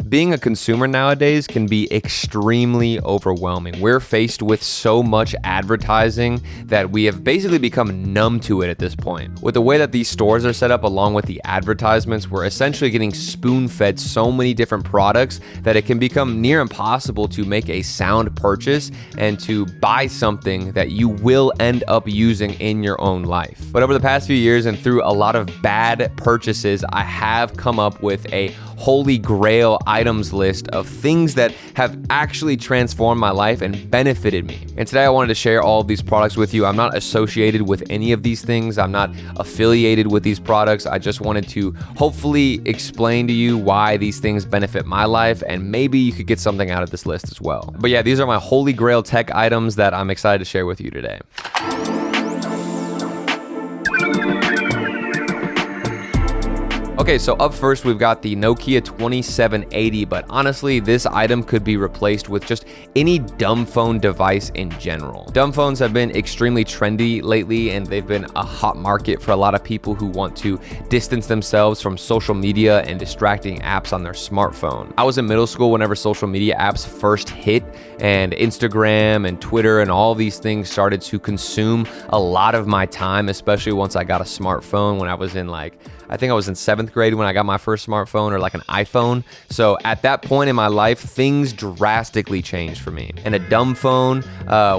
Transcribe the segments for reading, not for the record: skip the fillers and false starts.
Being a consumer nowadays can be extremely overwhelming. We're faced with so much advertising that we have basically become numb to it at this point. With the way that these stores are set up along with the advertisements, we're essentially getting spoon-fed so many different products that it can become near impossible to make a sound purchase and to buy something that you will end up using in your own life. But over the past few years and through a lot of bad purchases, I have come up with a holy grail items list of things that have actually transformed my life and benefited me. And today I wanted to share all of these products with you. I'm not associated with any of these things. I'm not affiliated with these products. I just wanted to hopefully explain to you why these things benefit my life, and maybe you could get something out of this list as well. But yeah, these are my holy grail tech items that I'm excited to share with you today. Okay, so up first, we've got the Nokia 2780, but honestly, this item could be replaced with just any Dumbphone device in general. Dumbphones have been extremely trendy lately, and they've been a hot market for a lot of people who want to distance themselves from social media and distracting apps on their smartphone. I was in middle school whenever social media apps first hit, and Instagram and Twitter and all these things started to consume a lot of my time, especially once I got a smartphone when I was in I think I was in 7th grade when I got my first smartphone, or like an iPhone. So at that point in my life, things drastically changed for me. And a dumb phone,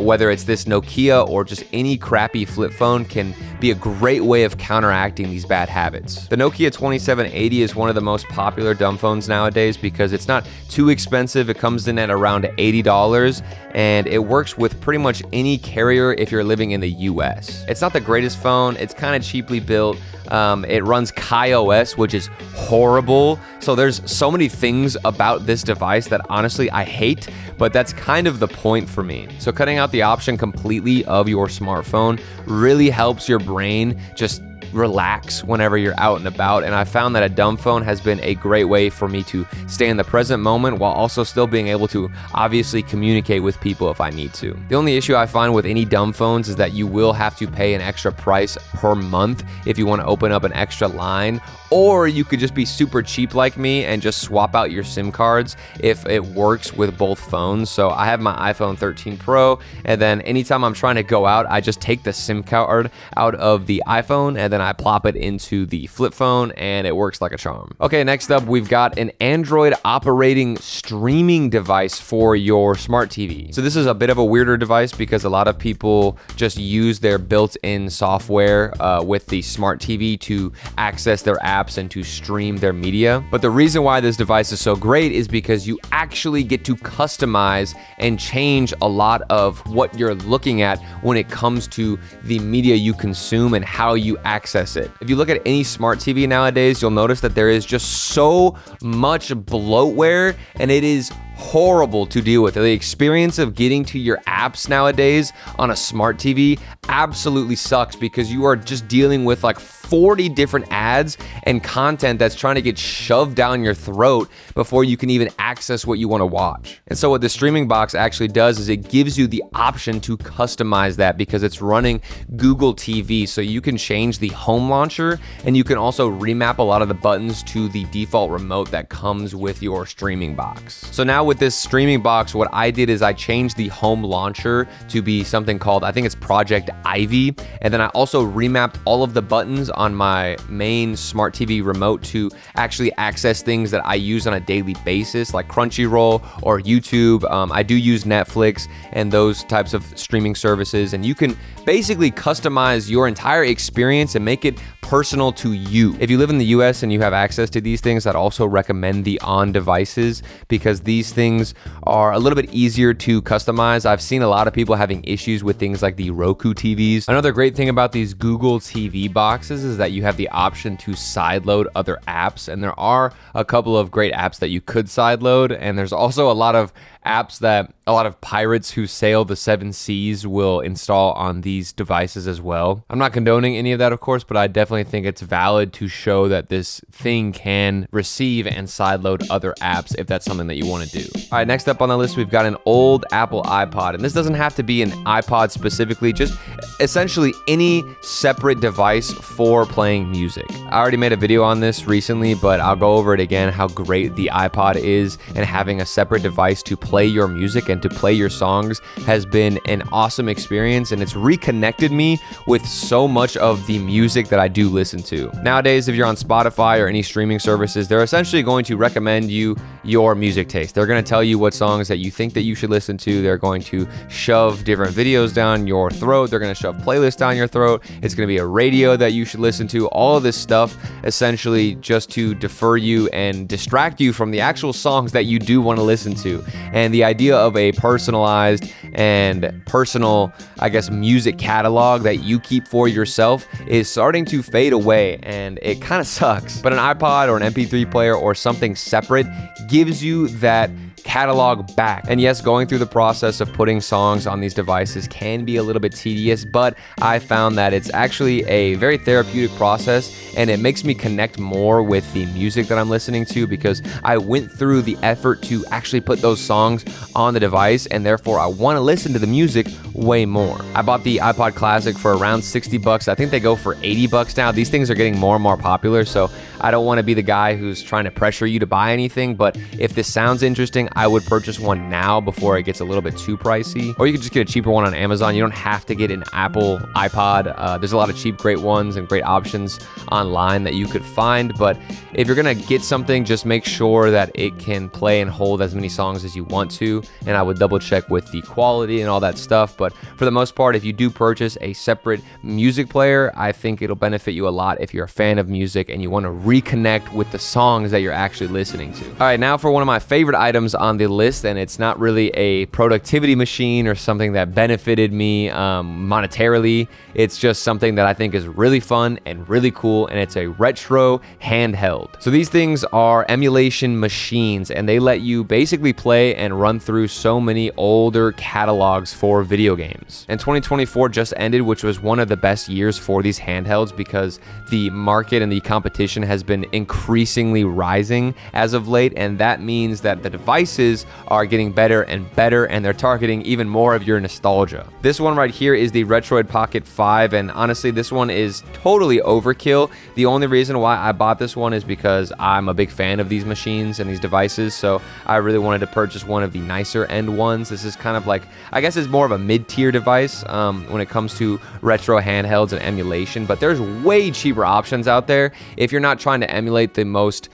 whether it's this Nokia or just any crappy flip phone, can be a great way of counteracting these bad habits. The Nokia 2780 is one of the most popular dumb phones nowadays because it's not too expensive. It comes in at around $80, and it works with pretty much any carrier if you're living in the US. It's not the greatest phone. It's kind of cheaply built. It runs iOS, which is horrible. So there's so many things about this device that honestly I hate, but that's kind of the point for me. So cutting out the option completely of your smartphone really helps your brain just relax whenever you're out and about, and I found that a dumb phone has been a great way for me to stay in the present moment while also still being able to obviously communicate with people if I need to. The only issue I find with any dumb phones is that you will have to pay an extra price per month if you want to open up an extra line, or you could just be super cheap like me and just swap out your SIM cards if it works with both phones. So I have my iPhone 13 Pro, and then anytime I'm trying to go out, I just take the SIM card out of the iPhone and then I plop it into the flip phone, and it works like a charm. Okay, next up, we've got an Android operating streaming device for your smart TV. So this is a bit of a weirder device because a lot of people just use their built-in software with the smart TV to access their apps and to stream their media. But the reason why this device is so great is because you actually get to customize and change a lot of what you're looking at when it comes to the media you consume and how you access it. If you look at any smart TV nowadays, you'll notice that there is just so much bloatware, and it is horrible to deal with. The experience of getting to your apps nowadays on a smart TV absolutely sucks because you are just dealing with like 40 different ads and content that's trying to get shoved down your throat before you can even access what you want to watch. And so what the streaming box actually does is it gives you the option to customize that because it's running Google TV. So you can change the home launcher, and you can also remap a lot of the buttons to the default remote that comes with your streaming box. So now with this streaming box, what I did is I changed the home launcher to be something called, I think it's Project Ivy. And then I also remapped all of the buttons on my main smart TV remote to actually access things that I use on a daily basis, like Crunchyroll or YouTube. I do use Netflix and those types of streaming services, and you can basically customize your entire experience and make it personal to you. If you live in the US and you have access to these things, I'd also recommend the Onn devices because these things are a little bit easier to customize. I've seen a lot of people having issues with things like the Roku TVs. Another great thing about these Google TV boxes is that you have the option to sideload other apps, and there are a couple of great apps that you could sideload, and there's also a lot of apps that a lot of pirates who sail the 7 seas will install on these devices as well. I'm not condoning any of that, of course, but I definitely definitely think it's valid to show that this thing can receive and sideload other apps if that's something that you want to do. All right, next up on the list, we've got an old Apple iPod. And this doesn't have to be an iPod specifically, just essentially any separate device for playing music. I already made a video on this recently, but I'll go over it again, how great the iPod is, and having a separate device to play your music and to play your songs has been an awesome experience, and it's reconnected me with so much of the music that I do listen to. Nowadays, if you're on Spotify or any streaming services, they're essentially going to recommend you your music taste. They're going to tell you what songs that you think that you should listen to. They're going to shove different videos down your throat. They're going to shove playlists down your throat. It's going to be a radio that you should listen to. All of this stuff essentially just to defer you and distract you from the actual songs that you do want to listen to. And the idea of a personalized and personal, I guess, music catalog that you keep for yourself is starting to fade away, and it kind of sucks. But an iPod or an MP3 player or something separate gives you that catalog back. And yes, going through the process of putting songs on these devices can be a little bit tedious, but I found that it's actually a very therapeutic process, and it makes me connect more with the music that I'm listening to because I went through the effort to actually put those songs on the device, and therefore I want to listen to the music way more. I bought the iPod Classic for around 60 bucks. I think they go for 80 bucks now. These things are getting more and more popular, so I don't want to be the guy who's trying to pressure you to buy anything, but if this sounds interesting, I would purchase one now before it gets a little bit too pricey. Or you could just get a cheaper one on Amazon. You don't have to get an Apple iPod. There's a lot of cheap, great ones and great options online that you could find, but if you're gonna get something, just make sure that it can play and hold as many songs as you want to, and I would double check with the quality and all that stuff. But for the most part, if you do purchase a separate music player, I think it'll benefit you a lot if you're a fan of music and you want to reconnect with the songs that you're actually listening to. All right, now for one of my favorite items on the list, and it's not really a productivity machine or something that benefited me monetarily. It's just something that I think is really fun and really cool, and it's a retro handheld. So these things are emulation machines, and they let you basically play and run through so many older catalogs for video games. And 2024 just ended, which was one of the best years for these handhelds because the market and the competition has been increasingly rising as of late, and that means that the devices are getting better and better, and they're targeting even more of your nostalgia. This one right here is the Retroid Pocket 5, and honestly, this one is totally overkill. The only reason why I bought this one is because I'm a big fan of these machines and these devices, so I really wanted to purchase one of the nicer end ones. This is kind of like, I guess it's more of a mid-tier device when it comes to retro handhelds and emulation, but there's way cheaper options out there if you're not trying to emulate the most,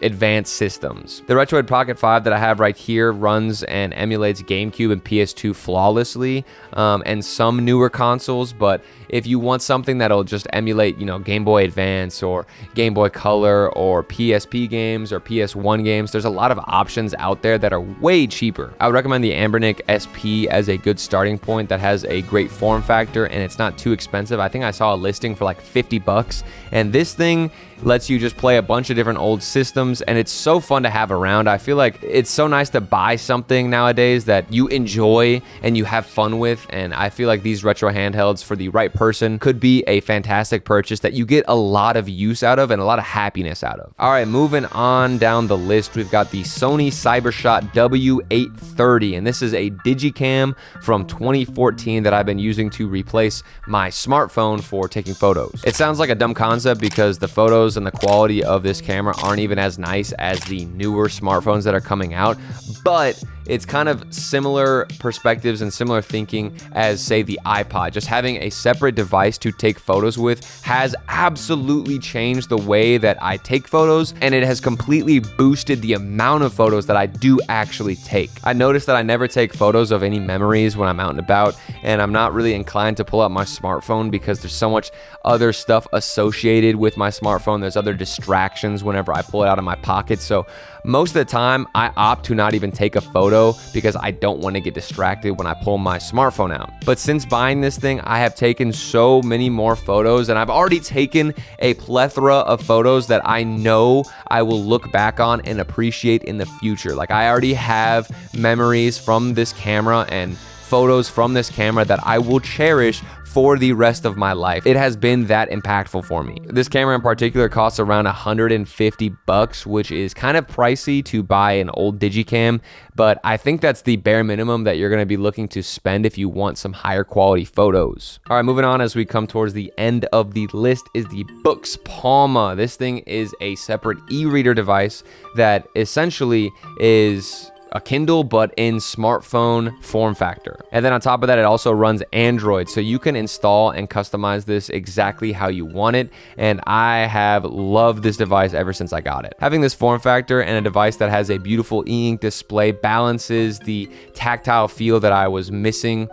advanced systems. The Retroid Pocket 5 that I have right here runs and emulates GameCube and PS2 flawlessly, and some newer consoles, but if you want something that'll just emulate, Game Boy Advance or Game Boy Color or PSP games or PS1 games, there's a lot of options out there that are way cheaper. I would recommend the Anbernic SP as a good starting point that has a great form factor and it's not too expensive. I think I saw a listing for like 50 bucks, and this thing lets you just play a bunch of different old systems, and it's so fun to have around. I feel like it's so nice to buy something nowadays that you enjoy and you have fun with, and I feel like these retro handhelds for the right person could be a fantastic purchase that you get a lot of use out of and a lot of happiness out of. All right, moving on down the list, we've got the Sony CyberShot W830, and this is a digicam from 2014 that I've been using to replace my smartphone for taking photos. It sounds like a dumb concept because the photos and the quality of this camera aren't even as nice as the newer smartphones that are coming out, but it's kind of similar perspectives and similar thinking as, say, the iPod. Just having a separate device to take photos with has absolutely changed the way that I take photos, and it has completely boosted the amount of photos that I do actually take. I noticed that I never take photos of any memories when I'm out and about, and I'm not really inclined to pull out my smartphone because there's so much other stuff associated with my smartphone. There's other distractions whenever I pull it out of my pocket, so most of the time I opt to not even take a photo because I don't want to get distracted when I pull my smartphone out. But since buying this thing, I have taken so many more photos, and I've already taken a plethora of photos that I know I will look back on and appreciate in the future. Like, I already have memories from this camera and photos from this camera that I will cherish for the rest of my life. It has been that impactful for me. This camera in particular costs around $150, which is kind of pricey to buy an old Digicam, but I think that's the bare minimum that you're going to be looking to spend if you want some higher quality photos. All right, moving on as we come towards the end of the list is the Boox Palma. This thing is a separate e-reader device that essentially is a Kindle, but in smartphone form factor. And then on top of that, it also runs Android. So you can install and customize this exactly how you want it. And I have loved this device ever since I got it. Having this form factor and a device that has a beautiful e-ink display balances the tactile feel that I was missing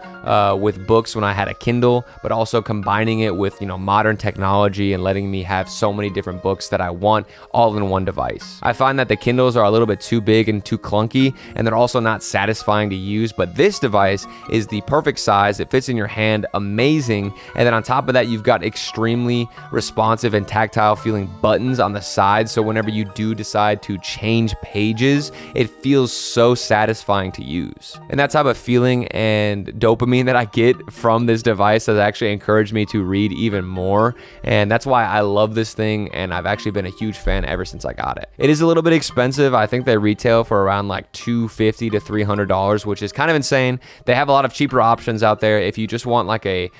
with books when I had a Kindle, but also combining it with, modern technology and letting me have so many different books that I want all in one device. I find that the Kindles are a little bit too big and too clunky, and they're also not satisfying to use, but this device is the perfect size. It fits in your hand amazing, and then on top of that, you've got extremely responsive and tactile feeling buttons on the side, so whenever you do decide to change pages, it feels so satisfying to use. And that type of feeling and dopamine that I get from this device has actually encouraged me to read even more, and that's why I love this thing, and I've actually been a huge fan ever since I got it. It is a little bit expensive. I think they retail for around like $250 to $300, which is kind of insane. They have a lot of cheaper options out there. If you just want like a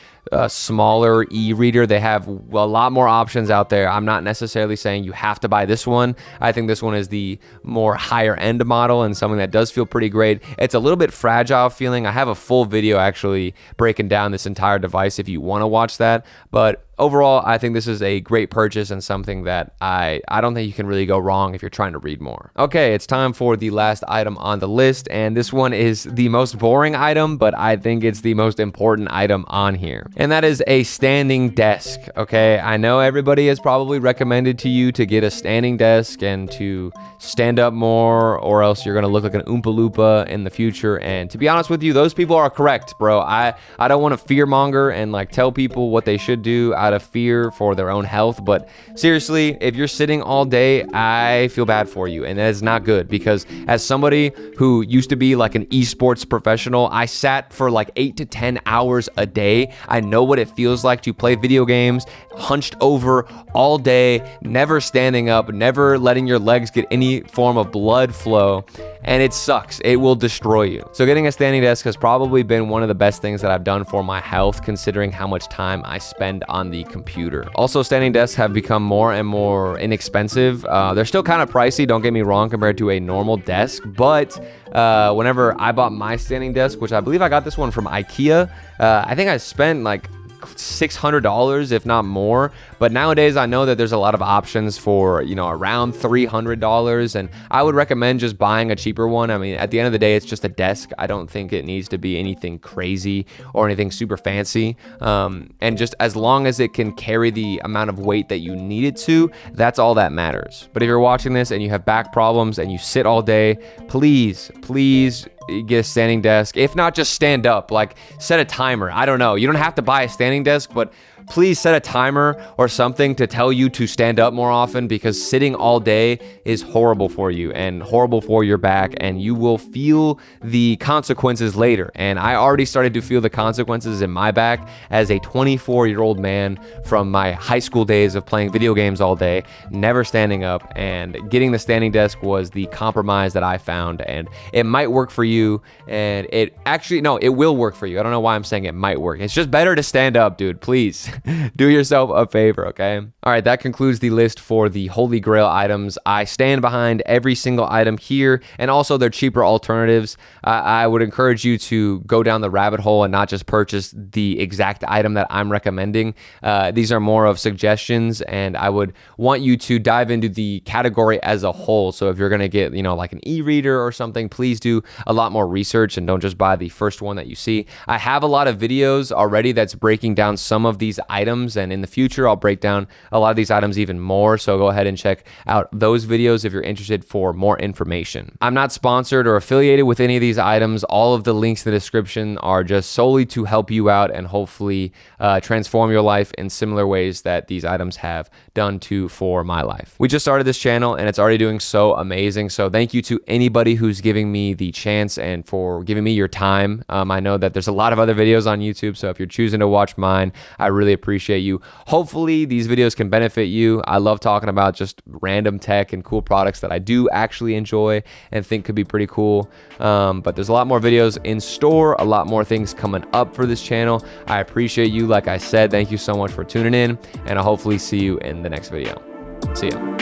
smaller e-reader, they have a lot more options out there. I'm not necessarily saying you have to buy this one. I think this one is the more higher end model and something that does feel pretty great. It's a little bit fragile feeling. I have a full video actually breaking down this entire device if you want to watch that, but overall, I think this is a great purchase and something that I don't think you can really go wrong if you're trying to read more. Okay, it's time for the last item on the list, and this one is the most boring item, but I think it's the most important item on here. And that is a standing desk, okay? I know everybody has probably recommended to you to get a standing desk and to stand up more, or else you're gonna look like an Oompa Loompa in the future. And to be honest with you, those people are correct, bro. I don't want to fearmonger and like tell people what they should do out of fear for their own health, but seriously, if you're sitting all day, I feel bad for you, and that is not good, because as somebody who used to be like an esports professional, I sat for like 8 to 10 hours a day. I know what it feels like to play video games hunched over all day, never standing up, never letting your legs get any form of blood flow, and it sucks. It will destroy you. So getting a standing desk has probably been one of the best things that I've done for my health, considering how much time I spend on the computer. Also, standing desks have become more and more inexpensive. They're still kind of pricey, don't get me wrong, compared to a normal desk, but whenever I bought my standing desk, which I believe I got this one from Ikea, I think I spent like $600, if not more. But nowadays I know that there's a lot of options for, around $300, and I would recommend just buying a cheaper one. I mean, at the end of the day, it's just a desk. I don't think it needs to be anything crazy or anything super fancy, and just as long as it can carry the amount of weight that you need it to, that's all that matters. But if you're watching this and you have back problems and you sit all day, please get a standing desk. If not, just stand up, like set a timer. I don't know, you don't have to buy a standing desk, but please set a timer or something to tell you to stand up more often, because sitting all day is horrible for you and horrible for your back, and you will feel the consequences later. And I already started to feel the consequences in my back as a 24-year-old man from my high school days of playing video games all day, never standing up, and getting the standing desk was the compromise that I found, and it might work for you, and it will work for you. I don't know why I'm saying it might work. It's just better to stand up, dude, please. Do yourself a favor, okay? All right, that concludes the list for the Holy Grail items. I stand behind every single item here, and also their cheaper alternatives. I would encourage you to go down the rabbit hole and not just purchase the exact item that I'm recommending. These are more of suggestions, and I would want you to dive into the category as a whole. So if you're gonna get, like an e-reader or something, please do a lot more research and don't just buy the first one that you see. I have a lot of videos already that's breaking down some of these items, and in the future I'll break down a lot of these items even more, so go ahead and check out those videos if you're interested for more information. I'm not sponsored or affiliated with any of these items. All of the links in the description are just solely to help you out and hopefully transform your life in similar ways that these items have done for my life. We just started this channel and it's already doing so amazing, so thank you to anybody who's giving me the chance and for giving me your time. I know that there's a lot of other videos on YouTube, so if you're choosing to watch mine, I really appreciate you. Hopefully these videos can benefit you. I love talking about just random tech and cool products that I do actually enjoy and think could be pretty cool, but there's a lot more videos in store, a lot more things coming up for this channel. I appreciate you. Like I said, thank you so much for tuning in, and I'll hopefully see you in the next video. See ya.